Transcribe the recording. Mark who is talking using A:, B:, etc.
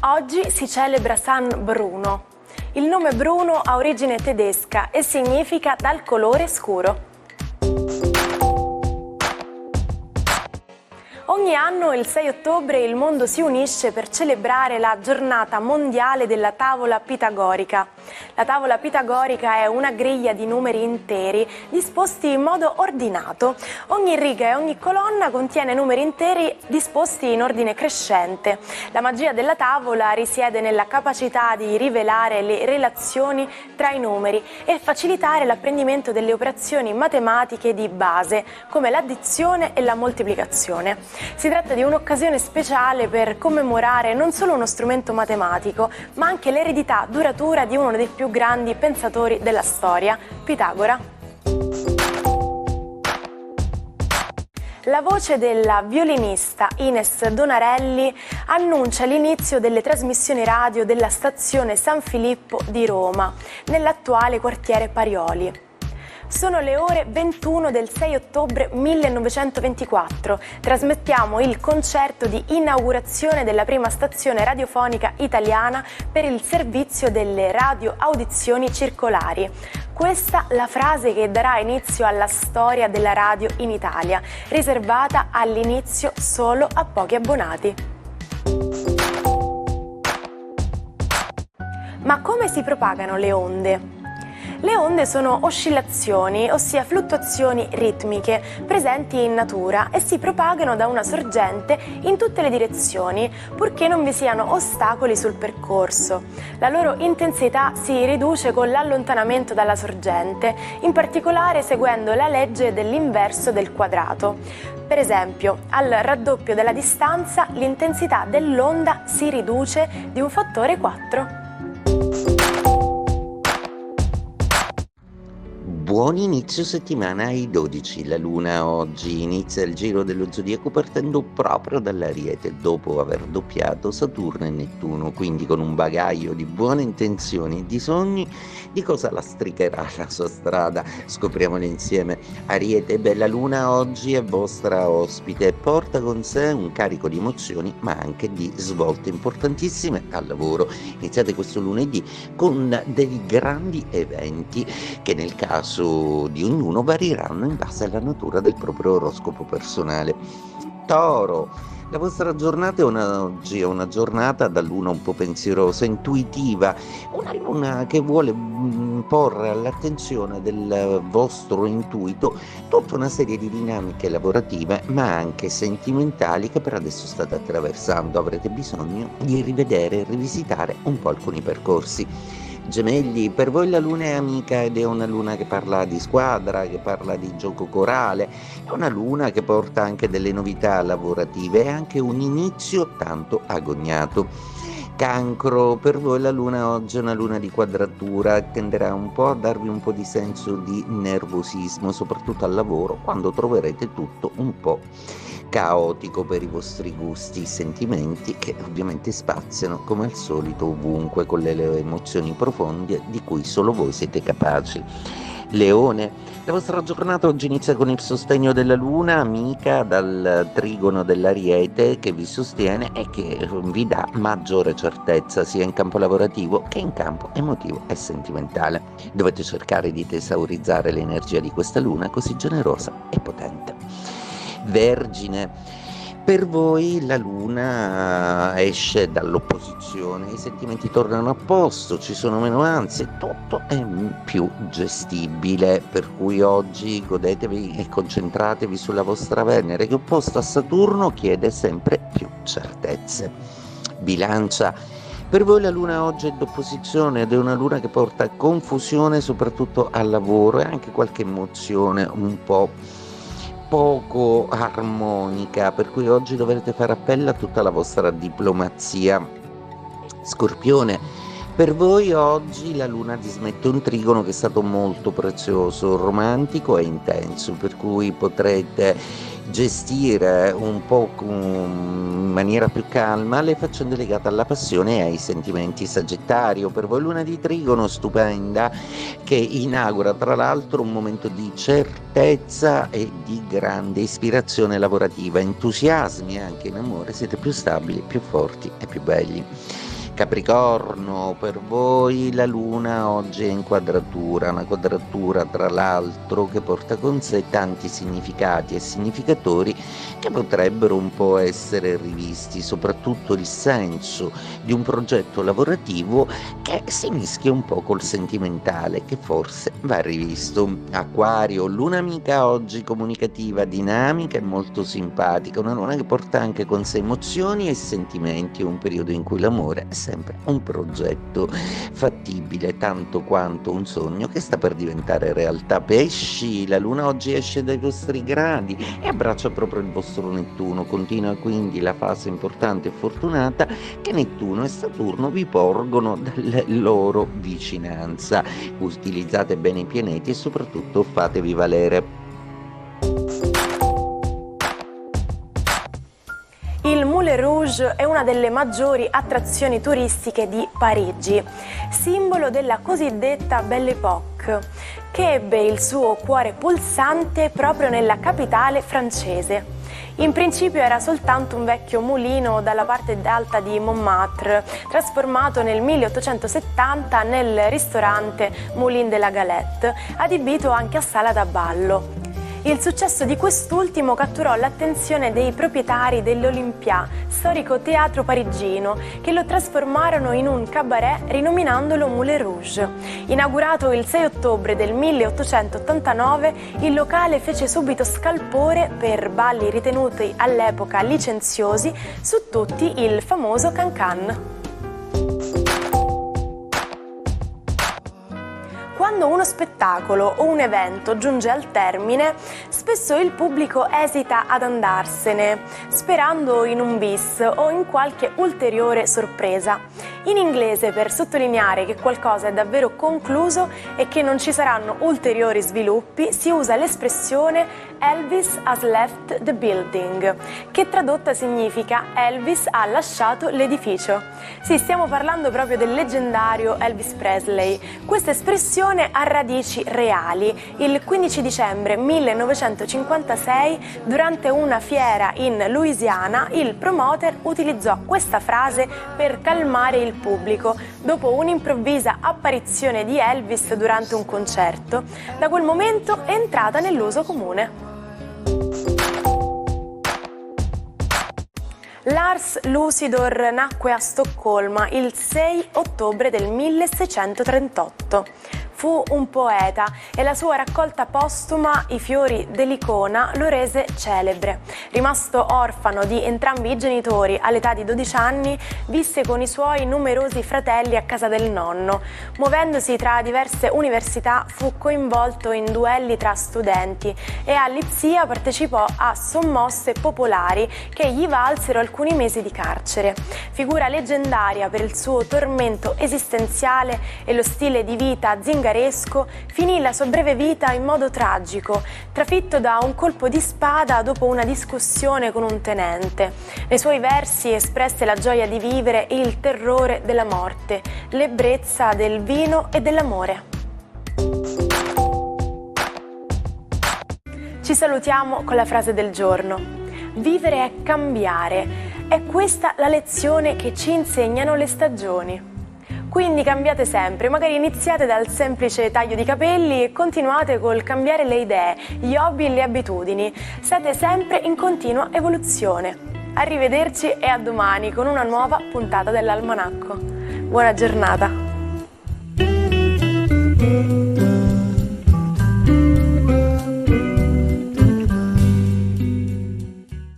A: Oggi si celebra San Bruno. Il nome Bruno ha origine tedesca e significa dal colore scuro. Ogni anno il 6 ottobre il mondo si unisce per celebrare la giornata mondiale della tavola pitagorica. La tavola pitagorica è una griglia di numeri interi disposti in modo ordinato. Ogni riga e ogni colonna contiene numeri interi disposti in ordine crescente. La magia della tavola risiede nella capacità di rivelare le relazioni tra i numeri e facilitare l'apprendimento delle operazioni matematiche di base, come l'addizione e la moltiplicazione. Si tratta di un'occasione speciale per commemorare non solo uno strumento matematico, ma anche l'eredità duratura di uno dei più grandi pensatori della storia, Pitagora. La voce della violinista Ines Donarelli annuncia l'inizio delle trasmissioni radio della stazione San Filippo di Roma, nell'attuale quartiere Parioli. Sono le ore 21 del 6 ottobre 1924. Trasmettiamo il concerto di inaugurazione della prima stazione radiofonica italiana per il servizio delle radioaudizioni circolari. Questa la frase che darà inizio alla storia della radio in Italia, riservata all'inizio solo a pochi abbonati. Ma come si propagano le onde? Le onde sono oscillazioni, ossia fluttuazioni ritmiche, presenti in natura e si propagano da una sorgente in tutte le direzioni, purché non vi siano ostacoli sul percorso. La loro intensità si riduce con l'allontanamento dalla sorgente, in particolare seguendo la legge dell'inverso del quadrato. Per esempio, al raddoppio della distanza, l'intensità dell'onda si riduce di un fattore 4.
B: Buon inizio settimana ai 12. La Luna oggi inizia il giro dello zodiaco partendo proprio dall'Ariete dopo aver doppiato Saturno e Nettuno, quindi con un bagaglio di buone intenzioni e di sogni. Di cosa lastricherà la sua strada? Scopriamolo insieme. Ariete, la Luna oggi è vostra ospite e porta con sé un carico di emozioni ma anche di svolte importantissime al lavoro. Iniziate questo lunedì con dei grandi eventi che nel caso di ognuno varieranno in base alla natura del proprio oroscopo personale. Toro, la vostra giornata oggi è una giornata dall'una un po' pensierosa, intuitiva, una luna che vuole porre all'attenzione del vostro intuito tutta una serie di dinamiche lavorative ma anche sentimentali che per adesso state attraversando. Avrete bisogno di rivedere e rivisitare un po' alcuni percorsi. Gemelli, per voi la luna è amica ed è una luna che parla di squadra, che parla di gioco corale, è una luna che porta anche delle novità lavorative e anche un inizio tanto agognato. Cancro, per voi la luna oggi è una luna di quadratura, tenderà un po' a darvi un po' di senso di nervosismo, soprattutto al lavoro, quando troverete tutto un po' caotico per i vostri gusti, sentimenti che ovviamente spaziano come al solito ovunque con le emozioni profonde di cui solo voi siete capaci. Leone, la vostra giornata oggi inizia con il sostegno della luna amica dal trigono dell'Ariete che vi sostiene e che vi dà maggiore certezza sia in campo lavorativo che in campo emotivo e sentimentale. Dovete cercare di tesaurizzare l'energia di questa luna così generosa e potente. Vergine, per voi la luna esce dall'opposizione, i sentimenti tornano a posto, ci sono meno ansie, tutto è più gestibile, per cui oggi godetevi e concentratevi sulla vostra Venere che opposta a Saturno chiede sempre più certezze. Bilancia, per voi la luna oggi è d'opposizione ed è una luna che porta confusione soprattutto al lavoro e anche qualche emozione un po' poco armonica, per cui oggi dovrete fare appello a tutta la vostra diplomazia. Scorpione, Per voi oggi la luna dismette un trigono che è stato molto prezioso, romantico e intenso, per cui potrete gestire un po' in maniera più calma le faccende legate alla passione e ai sentimenti. Sagittario, per voi luna di trigono stupenda che inaugura tra l'altro un momento di certezza e di grande ispirazione lavorativa, entusiasmi anche in amore, siete più stabili, più forti e più belli. Capricorno, per voi la luna oggi è in quadratura, una quadratura tra l'altro che porta con sé tanti significati e significatori che potrebbero un po' essere rivisti, soprattutto il senso di un progetto lavorativo che si mischia un po' col sentimentale, che forse va rivisto. Acquario, luna amica oggi comunicativa, dinamica e molto simpatica, una luna che porta anche con sé emozioni e sentimenti, un periodo in cui l'amore è sempre un progetto fattibile tanto quanto un sogno che sta per diventare realtà. Pesci, la luna oggi esce dai vostri gradi e abbraccia proprio il vostro Nettuno, continua quindi la fase importante e fortunata che Nettuno e Saturno vi porgono dalla loro vicinanza. Utilizzate bene i pianeti e soprattutto fatevi valere.
A: Il Moulin Rouge è una delle maggiori attrazioni turistiche di Parigi, simbolo della cosiddetta Belle Époque, che ebbe il suo cuore pulsante proprio nella capitale francese. In principio era soltanto un vecchio mulino dalla parte alta di Montmartre, trasformato nel 1870 nel ristorante Moulin de la Galette, adibito anche a sala da ballo. Il successo di quest'ultimo catturò l'attenzione dei proprietari dell'Olympia, storico teatro parigino, che lo trasformarono in un cabaret rinominandolo Moulin Rouge. Inaugurato il 6 ottobre del 1889, il locale fece subito scalpore per balli ritenuti all'epoca licenziosi, su tutti il famoso Cancan. Quando uno spettacolo o un evento giunge al termine, spesso il pubblico esita ad andarsene, sperando in un bis o in qualche ulteriore sorpresa. In inglese, per sottolineare che qualcosa è davvero concluso e che non ci saranno ulteriori sviluppi, si usa l'espressione Elvis has left the building, che tradotta significa Elvis ha lasciato l'edificio. Sì, stiamo parlando proprio del leggendario Elvis Presley. Questa espressione ha radici reali. Il 15 dicembre 1956, durante una fiera in Louisiana, il promoter utilizzò questa frase per calmare il pubblico dopo un'improvvisa apparizione di Elvis durante un concerto. Da quel momento è entrata nell'uso comune. Lars Lucidor nacque a Stoccolma il 6 ottobre del 1638. Fu un poeta e la sua raccolta postuma I fiori dell'icona lo rese celebre. Rimasto orfano di entrambi i genitori all'età di 12 anni, visse con i suoi numerosi fratelli a casa del nonno. Muovendosi tra diverse università, fu coinvolto in duelli tra studenti e a Lipsia partecipò a sommosse popolari che gli valsero alcuni mesi di carcere. Figura leggendaria per il suo tormento esistenziale e lo stile di vita zingaresco, finì la sua breve vita in modo tragico, trafitto da un colpo di spada dopo una discussione con un tenente. Nei suoi versi espresse la gioia di vivere e il terrore della morte, l'ebbrezza del vino e dell'amore. Ci salutiamo con la frase del giorno. Vivere è cambiare. È questa la lezione che ci insegnano le stagioni. Quindi cambiate sempre, magari iniziate dal semplice taglio di capelli e continuate col cambiare le idee, gli hobby e le abitudini. Siete sempre in continua evoluzione. Arrivederci e a domani con una nuova puntata dell'Almanacco. Buona giornata!